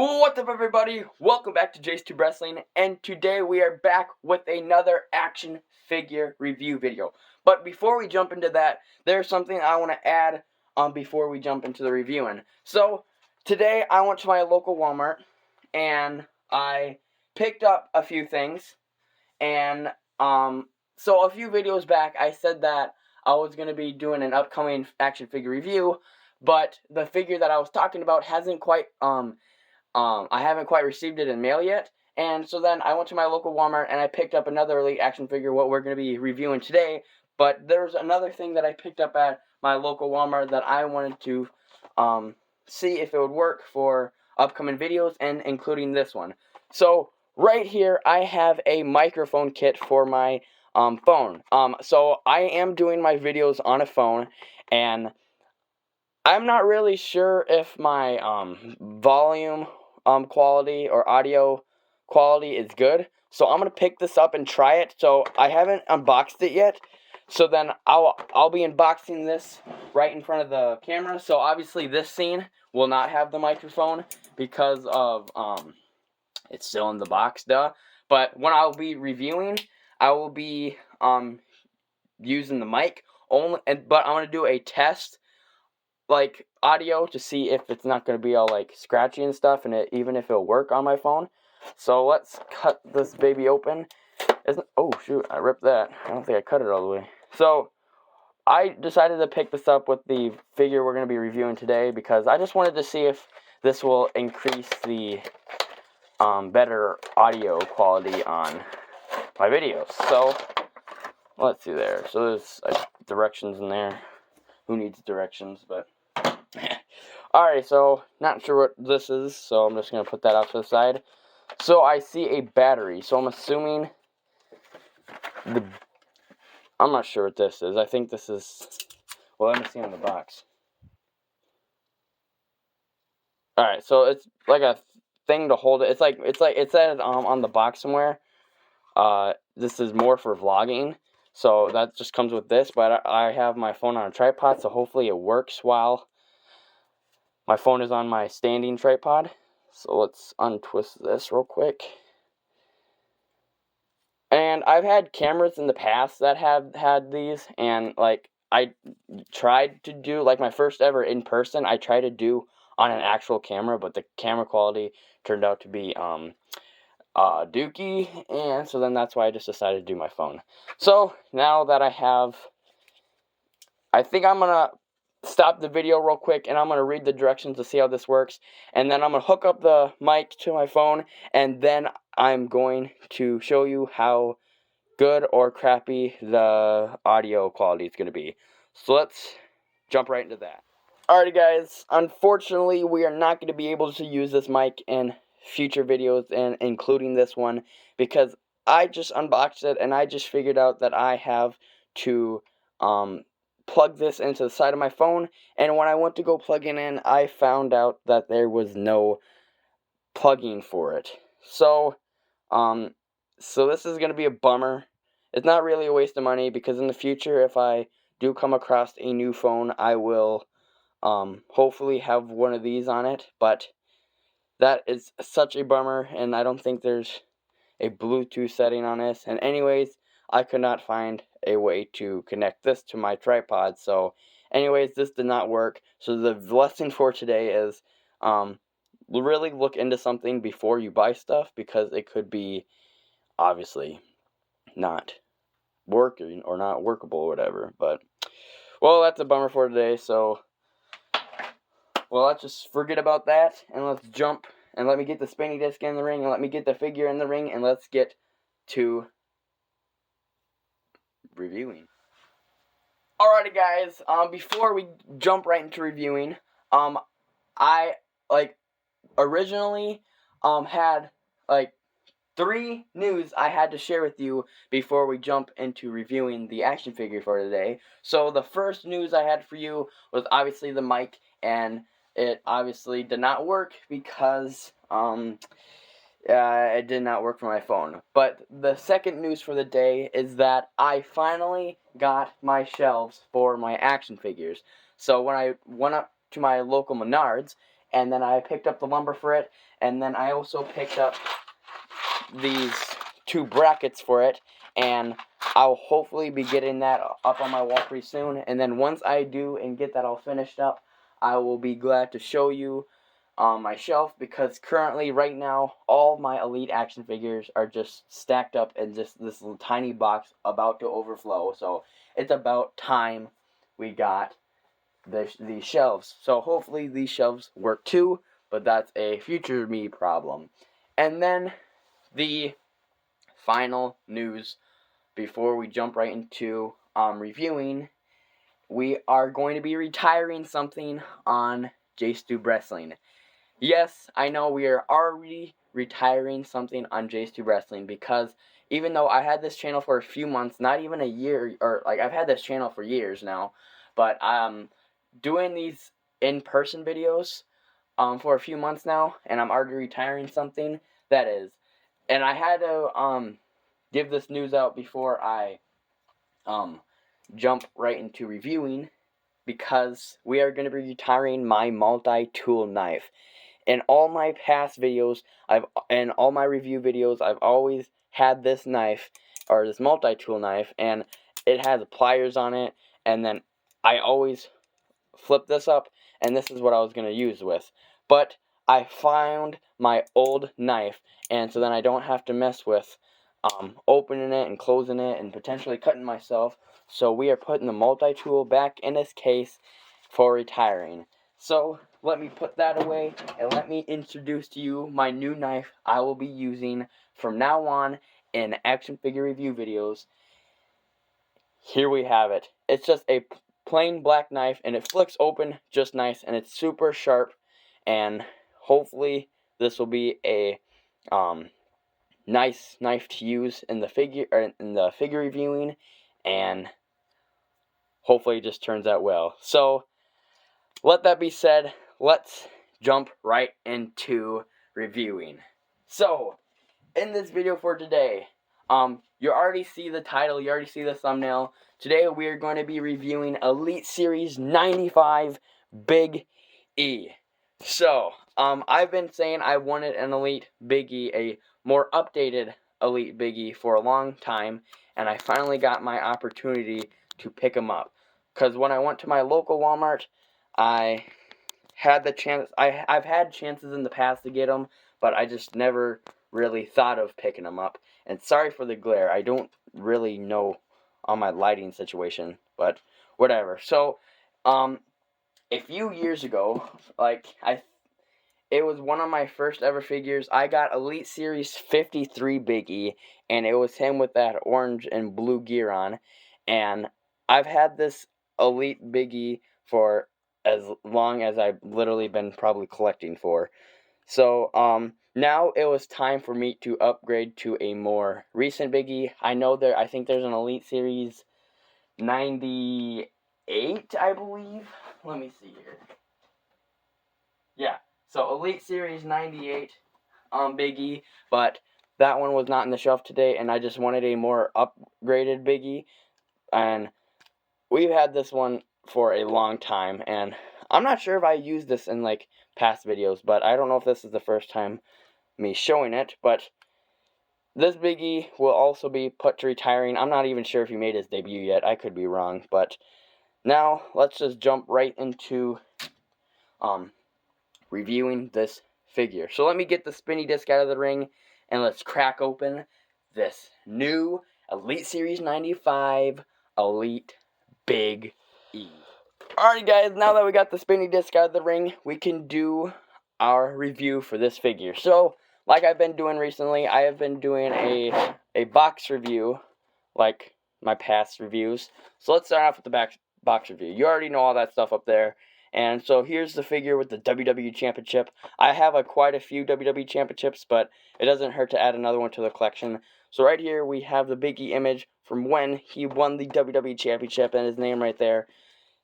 What's up, everybody? Welcome back to J2 Wrestling, and today we are back with another action figure review video. But before we jump into that, there's something I want to add before we jump into the reviewing. So today I went to my local Walmart and I picked up a few things. And so a few videos back I said that I was going to be doing an upcoming action figure review, but the figure that I was talking about hasn't quite I haven't quite received it in mail yet, and so then I went to my local Walmart and I picked up another Elite action figure, what we're going to be reviewing today. But there's another thing that I picked up at my local Walmart that I wanted to see if it would work for upcoming videos, and including this one. So right here I have a microphone kit for my phone. So I am doing my videos on a phone, and I'm not really sure if my volume quality or audio quality is good. So I'm going to pick this up and try it. So I haven't unboxed it yet. So then I'll be unboxing this right in front of the camera. So obviously this scene will not have the microphone because of it's still in the box, duh. But when I'll be reviewing, I will be using the mic only, but I'm going to do a test like audio to see if it's not going to be all like scratchy and stuff, and even if it'll work on my phone. So let's cut this baby open. Oh shoot, I ripped that. I don't think I cut it all the way. So I decided to pick this up with the figure we're going to be reviewing today because I just wanted to see if this will increase the better audio quality on my videos. So let's see there. So there's directions in there. Who needs directions? But alright, so not sure what this is, so I'm just going to put that off to the side. So I see a battery, so I'm assuming I'm not sure what this is. I think this is, well, let me see on the box. Alright, so it's like a thing to hold it. It's like it said on the box somewhere. This is more for vlogging, so that just comes with this, but I have my phone on a tripod, so hopefully it works while my phone is on my standing tripod. So let's untwist this real quick. And I've had cameras in the past that have had these, and like I tried to do like my first ever in person, I tried to do on an actual camera, but the camera quality turned out to be dookie, and so then that's why I just decided to do my phone. So now that I think I'm gonna stop the video real quick and I'm going to read the directions to see how this works, and then I'm going to hook up the mic to my phone, and then I'm going to show you how good or crappy the audio quality is going to be. So let's jump right into that. Alrighty guys, unfortunately we are not going to be able to use this mic in future videos, and including this one, because I just unboxed it and I just figured out that I have to plug this into the side of my phone, and when I went to go plug it in, I found out that there was no plugging for it. So this is going to be a bummer. It's not really a waste of money, because in the future, if I do come across a new phone, I will hopefully have one of these on it, but that is such a bummer, and I don't think there's a Bluetooth setting on this. And anyways, I could not find a way to connect this to my tripod. So anyways, this did not work. So the lesson for today is really look into something before you buy stuff, because it could be obviously not working or not workable or whatever. But well, that's a bummer for today. So well, let's just forget about that and let's jump, and let me get the spinny disc in the ring, and let me get the figure in the ring, and let's get to reviewing. Alrighty guys, before we jump right into reviewing, I originally had 3 news I had to share with you before we jump into reviewing the action figure for today. So the first news I had for you was obviously the mic, and it obviously did not work because it did not work for my phone. But the second news for the day is that I finally got my shelves for my action figures. So when I went up to my local Menards and then I picked up the lumber for it, and then I also picked up these 2 brackets for it, and I'll hopefully be getting that up on my wall pretty soon. And then once I do and get that all finished up, I will be glad to show you my shelf, because currently, right now, all my Elite action figures are just stacked up in just this little tiny box about to overflow. So it's about time we got these shelves. So hopefully these shelves work too, but that's a future me problem. And then the final news before we jump right into reviewing, we are going to be retiring something on JStube Wrestling. Yes, I know we are already retiring something on JStube Wrestling, because even though I had this channel for a few months, not even a year, or like I've had this channel for years now, but doing these in-person videos for a few months now, and I'm already retiring something, that is. And I had to give this news out before I jump right into reviewing, because we are going to be retiring my multi-tool knife. In all my past videos, in all my review videos, I've always had this knife, or this multi-tool knife, and it has pliers on it, and then I always flip this up, and this is what I was going to use with. But I found my old knife, and so then I don't have to mess with opening it and closing it and potentially cutting myself. So we are putting the multi-tool back in its case for retiring. So let me put that away, and let me introduce to you my new knife I will be using from now on in action figure review videos. Here we have it. It's just a plain black knife, and it flicks open just nice, and it's super sharp, and hopefully this will be a nice knife to use in the figure reviewing, and hopefully it just turns out well. So let that be said, let's jump right into reviewing. So in this video for today, you already see the title, you already see the thumbnail. Today we are going to be reviewing Elite Series 95 Big E. So, I've been saying I wanted an Elite Big E, a more updated Elite Big E, for a long time, and I finally got my opportunity to pick them up. Because when I went to my local Walmart, I had the chance, I've had chances in the past to get them, but I just never really thought of picking them up. And sorry for the glare, I don't really know on my lighting situation, but whatever. So, a few years ago, it was one of my first ever figures. I got Elite Series 53 Big E, and it was him with that orange and blue gear on. And I've had this Elite Big E for as long as I've literally been probably collecting for. So, now it was time for me to upgrade to a more recent Big E. I think there's an Elite Series 98, I believe. Let me see here. Yeah, so Elite Series 98 Big E, but that one was not in the shelf today, and I just wanted a more upgraded Big E. And we've had this one for a long time, and I'm not sure if I used this in like past videos, but I don't know if this is the first time me showing it. But this Big E will also be put to retiring. I'm not even sure if he made his debut yet. I could be wrong, but now let's just jump right into reviewing this figure. So let me get the spinny disc out of the ring, and let's crack open this new Elite Series 95 Elite Big E. Alright guys, now that we got the spinny disc out of the ring, we can do our review for this figure. So, like I've been doing recently, I have been doing a box review, like my past reviews. So let's start off with the box review. You already know all that stuff up there. And so here's the figure with the WWE Championship. I have quite a few WWE Championships, but it doesn't hurt to add another one to the collection. So right here we have the Big E image from when he won the WWE Championship, and his name right there.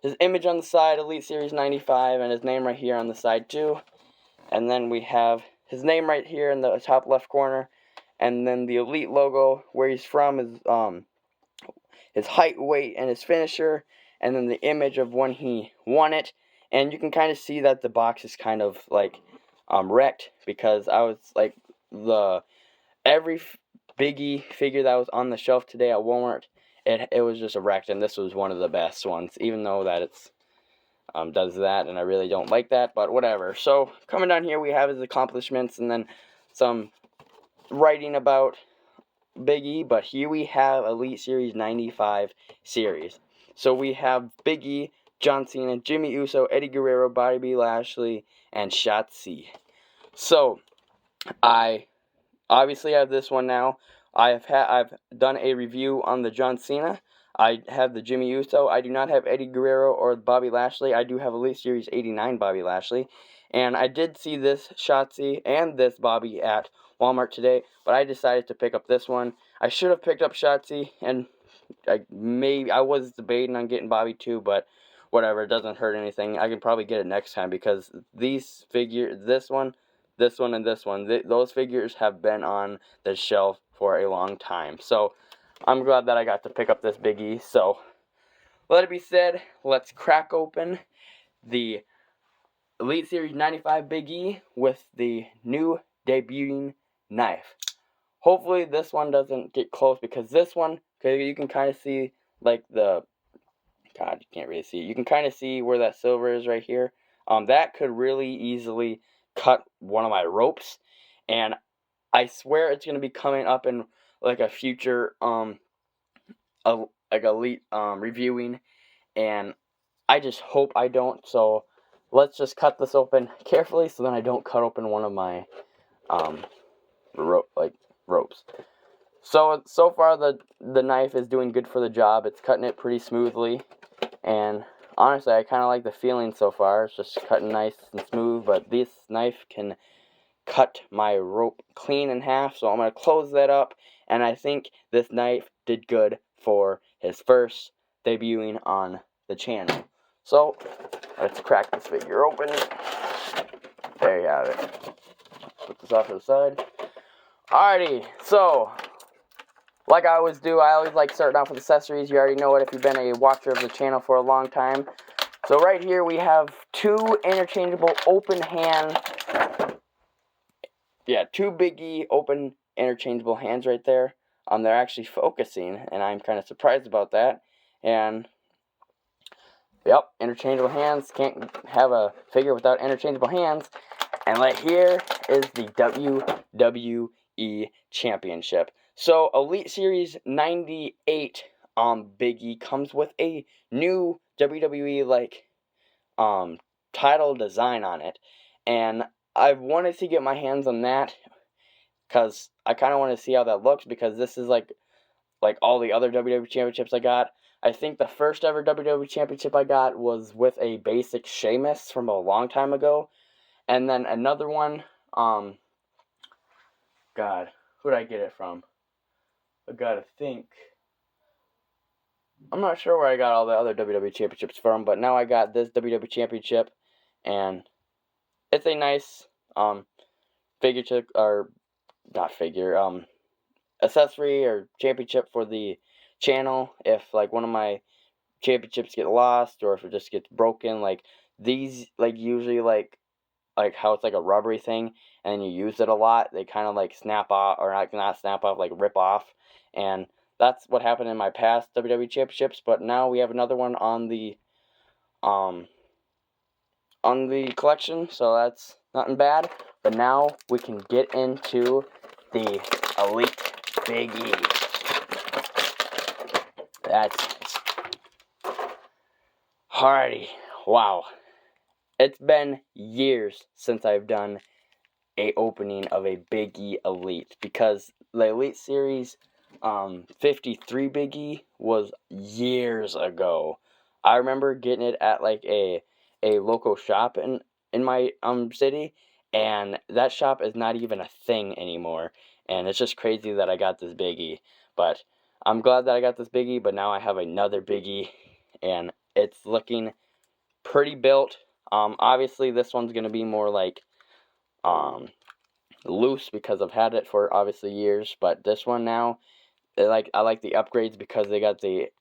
His image on the side, Elite Series 95, and his name right here on the side too. And then we have his name right here in the top left corner. And then the Elite logo, where he's from, is his height, weight, and his finisher. And then the image of when he won it. And you can kind of see that the box is kind of like wrecked, because I was like, every Biggie figure that was on the shelf today at Walmart, it was just a wrecked, and this was one of the best ones, even though that it's does that, and I really don't like that, but whatever. So coming down here, we have his accomplishments and then some writing about Big E, but here we have Elite Series 95 series. So we have Big E, John Cena, Jimmy Uso, Eddie Guerrero, Bobby Lashley, and Shotzi. So I obviously have this one now. I've done a review on the John Cena. I have the Jimmy Uso. I do not have Eddie Guerrero or Bobby Lashley. I do have Elite Series 89 Bobby Lashley. And I did see this Shotzi and this Bobby at Walmart today, but I decided to pick up this one. I should have picked up Shotzi, and I was debating on getting Bobby too, but whatever, it doesn't hurt anything. I can probably get it next time, because these figures, this one, and this one, those figures have been on the shelf for a long time. So I'm glad that I got to pick up this Big E. So let it be said, let's crack open the Elite Series 95 Big E with the new debuting knife. Hopefully this one doesn't get close, because this one, you can kind of see like you can't really see. You can kind of see where that silver is right here. That could really easily cut one of my ropes, and I swear it's gonna be coming up in like a future like Elite reviewing, and I just hope I don't. So let's just cut this open carefully, so then I don't cut open one of my ropes. So far the knife is doing good for the job. It's cutting it pretty smoothly, and honestly, I kind of like the feeling so far. It's just cutting nice and smooth, but this knife can cut my rope clean in half, so I'm going to close that up, and I think this knife did good for his first debuting on the channel. So, let's crack this figure open. There you have it. Put this off to the side. Alrighty, so like I always do, I always like starting off with accessories. You already know it if you've been a watcher of the channel for a long time. So right here we have two interchangeable open hand. Yeah, two Big E open interchangeable hands right there. They're actually focusing, and I'm kind of surprised about that. And yep, interchangeable hands. Can't have a figure without interchangeable hands. And right here is the WWE Championship. So Elite Series 98 Big E comes with a new WWE title design on it, and I've wanted to get my hands on that because I kind of want to see how that looks, because this is like all the other WWE Championships I got. I think the first ever WWE Championship I got was with a basic Sheamus from a long time ago. And then another one, God, who did I get it from? I gotta think. I'm not sure where I got all the other WWE Championships from, but now I got this WWE Championship, and it's a nice, accessory or championship for the channel. If, like, one of my championships get lost, or if it just gets broken, like, these, usually, how it's like a rubbery thing, and you use it a lot, they kind of snap off, or not snap off, rip off, and that's what happened in my past WWE Championships. But now we have another one on the collection, so that's nothing bad. But now we can get into the Elite Big E. That's nice. Alrighty, wow. It's been years since I've done a opening of a Big E Elite, because the Elite Series 53 Big E was years ago. I remember getting it at a local shop in my city, and that shop is not even a thing anymore, and it's just crazy that I got this Big E. But I'm glad that I got this Big E, but now I have another Big E, and it's looking pretty built. Obviously this one's gonna be more loose, because I've had it for obviously years. But this one now, I like the upgrades, because they got the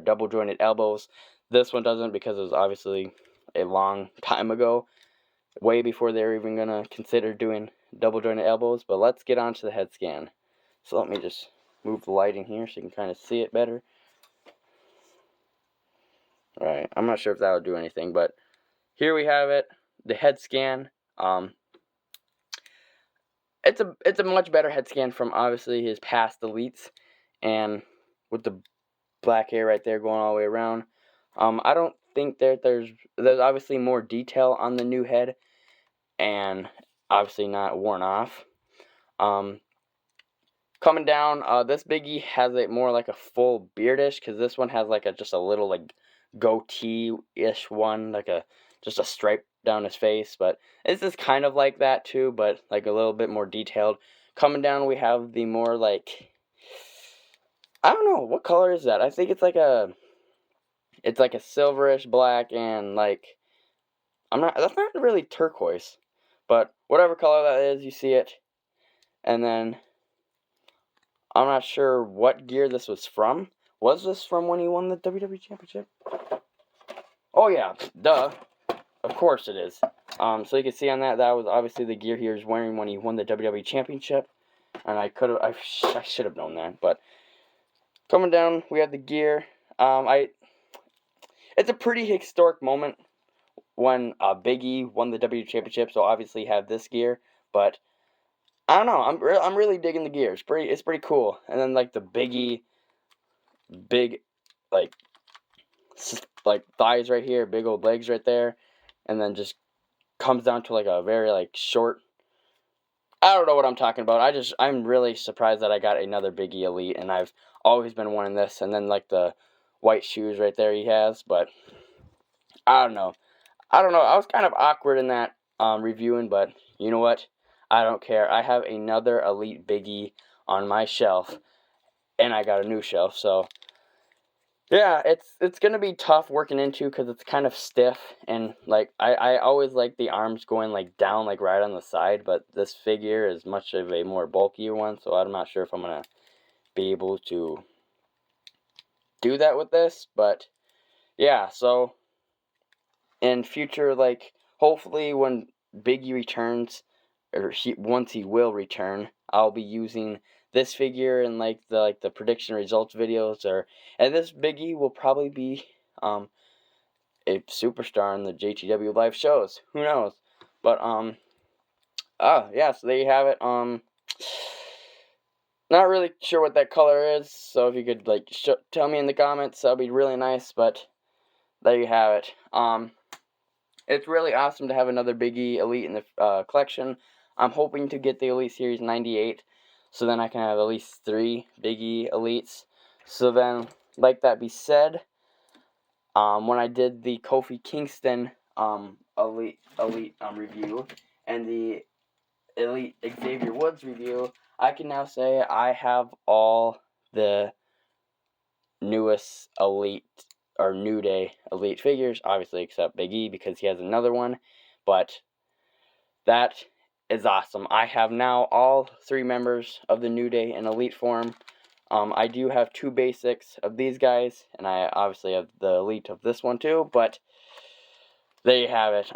double jointed elbows. This one doesn't, because it was obviously a long time ago, way before they were even gonna consider doing double jointed elbows. But let's get on to the head scan. So let me just move the lighting here so you can kind of see it better. Alright, I'm not sure if that will do anything, but here we have it, the head scan. It's a much better head scan from obviously his past elites, and with the black hair right there going all the way around. I don't think there's obviously more detail on the new head, and obviously not worn off. Coming down, this Biggie has it more like a full beardish, because this one has like just a little like goatee-ish one, like just a stripe down his face. But this is kind of like that too, but like a little bit more detailed. Coming down, we have the more like, I don't know, what color is that? I think it's like a silverish black, and like, that's not really turquoise, but whatever color that is, you see it. And then I'm not sure what gear this was from. Was this from when he won the WWE Championship? Oh yeah, duh. Of course it is. So you can see on that was obviously the gear he was wearing when he won the WWE Championship. And I should have known that. But coming down, we have the gear. It's a pretty historic moment when Biggie won the WWE Championship. So obviously you have this gear, but I don't know. I'm really digging the gear. It's pretty cool. And then like the Biggie, big like thighs right here, big old legs right there, and then just comes down to like a very like short. I don't know what I'm talking about. I'm really surprised that I got another Biggie Elite, and I've always been wanting this. And then like the white shoes right there he has, but I don't know. I was kind of awkward in that reviewing, but you know what? I don't care. I have another Elite Biggie on my shelf, and I got a new shelf, so yeah, it's gonna be tough working into, because it's kind of stiff, and like I always like the arms going like down, like right on the side, but this figure is much of a more bulkier one, so I'm not sure if I'm gonna be able to do that with this. But yeah, so in future, like, hopefully when Biggie returns, or once he will return, I'll be using this figure in like the prediction results videos, and this Biggie will probably be a superstar in the JTW live shows. Who knows? But yeah, so there you have it. Not really sure what that color is, so if you could like tell me in the comments, that'd be really nice. But there you have it. It's really awesome to have another Biggie Elite in the collection. I'm hoping to get the Elite Series 98, so then I can have at least 3 Biggie Elites. So then, like that be said, when I did the Kofi Kingston Elite review and the Elite Xavier Woods review, I can now say I have all the newest Elite or New Day Elite figures, obviously except Big E because he has another one, but that is awesome. I have now all 3 members of the New Day in Elite form. I do have 2 basics of these guys, and I obviously have the Elite of this one too, but there you have it.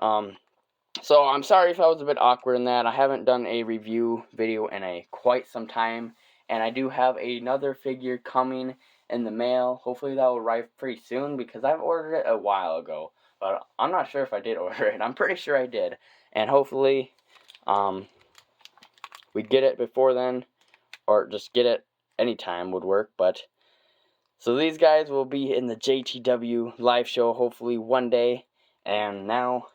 So I'm sorry if I was a bit awkward in that. I haven't done a review video in quite some time, and I do have another figure coming in the mail. Hopefully that will arrive pretty soon, because I've ordered it a while ago, but I'm not sure if I did order it. I'm pretty sure I did, and hopefully we get it before then, or just get it anytime would work. But so these guys will be in the JTW live show hopefully one day. And now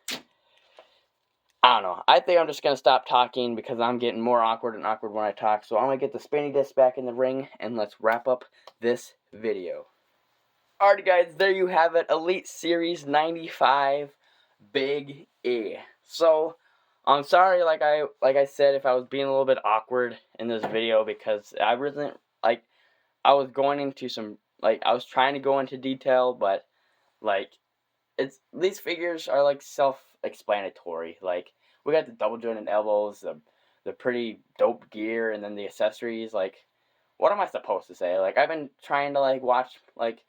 I don't know. I think I'm just going to stop talking, because I'm getting more awkward and awkward when I talk. So I'm going to get the spinning disc back in the ring, and let's wrap up this video. Alrighty guys, there you have it. Elite Series 95 Big E. So I'm sorry, like I said, if I was being a little bit awkward in this video, because I wasn't, like, I was going into some, like, I was trying to go into detail, but like, these figures are like self-explanatory. Like, we got the double jointed elbows, the pretty dope gear, and then the accessories. Like, what am I supposed to say? Like, I've been trying to like watch like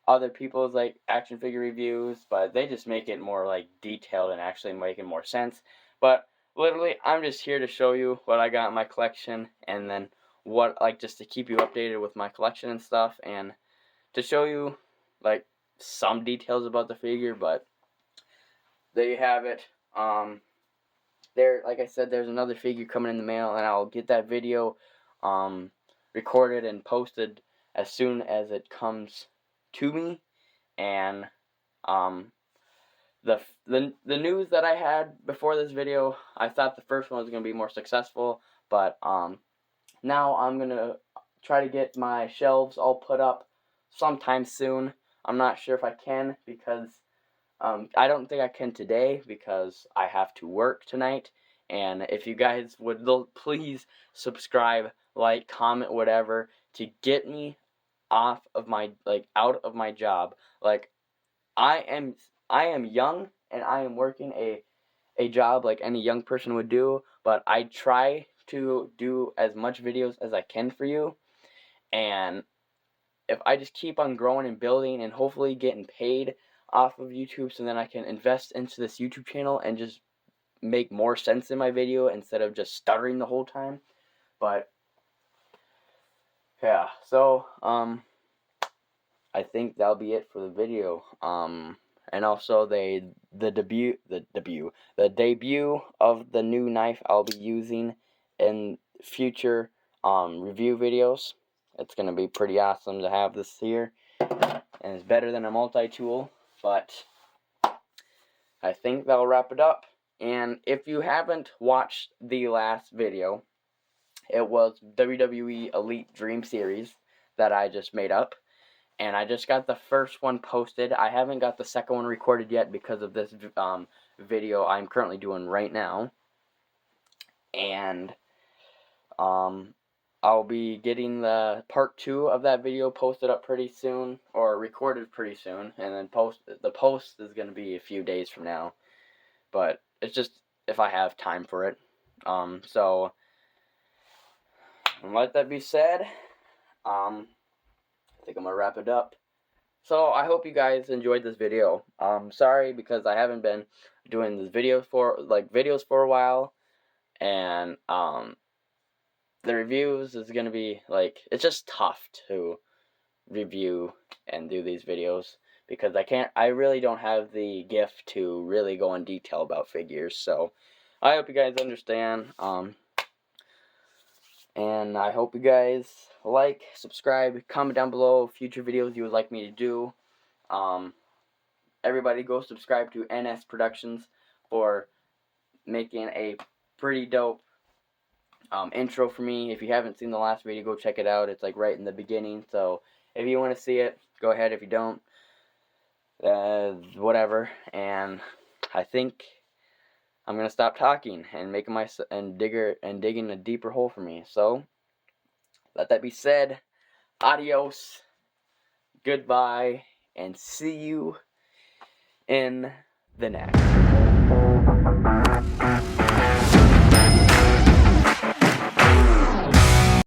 other people's like action figure reviews, but they just make it more like detailed and actually making more sense. But literally, I'm just here to show you what I got in my collection, and then what, like, just to keep you updated with my collection and stuff, and to show you like some details about the figure. But there you have it. There, like I said, there's another figure coming in the mail, and I'll get that video recorded and posted as soon as it comes to me. And the news that I had before this video, I thought the first one was going to be more successful, but now I'm going to try to get my shelves all put up sometime soon. I'm not sure if I can, because I don't think I can today, because I have to work tonight. And if you guys would please subscribe, like, comment, whatever, to get me off of my, like, out of my job. Like, I am young, and I am working a job like any young person would do, but I try to do as much videos as I can for you. And if I just keep on growing and building and hopefully getting paid off of YouTube, so then I can invest into this YouTube channel and just make more sense in my video instead of just stuttering the whole time. But yeah, so I think that'll be it for the video. And also the debut of the new knife I'll be using in future review videos. It's gonna be pretty awesome to have this here, and it's better than a multi-tool. But I think that'll wrap it up. And if you haven't watched the last video, it was WWE Elite Dream Series that I just made up. And I just got the first one posted. I haven't got the second one recorded yet because of this video I'm currently doing right now. And I'll be getting the part 2 of that video posted up pretty soon, or recorded pretty soon, and then the post is going to be a few days from now. But it's just if I have time for it. So, and let that be said, I think I'm going to wrap it up. So, I hope you guys enjoyed this video. Sorry, because I haven't been doing this videos for a while, and the reviews is going to be, like, it's just tough to review and do these videos, because I really don't have the gift to really go in detail about figures. So, I hope you guys understand, and I hope you guys like, subscribe, comment down below future videos you would like me to do. Everybody go subscribe to NS Productions for making a pretty dope intro for me. If you haven't seen the last video, go check it out. It's like right in the beginning. So if you want to see it, go ahead. If you don't, whatever. And I think I'm gonna stop talking and digging a deeper hole for me. So let that be said. Adios. Goodbye, and see you in the next.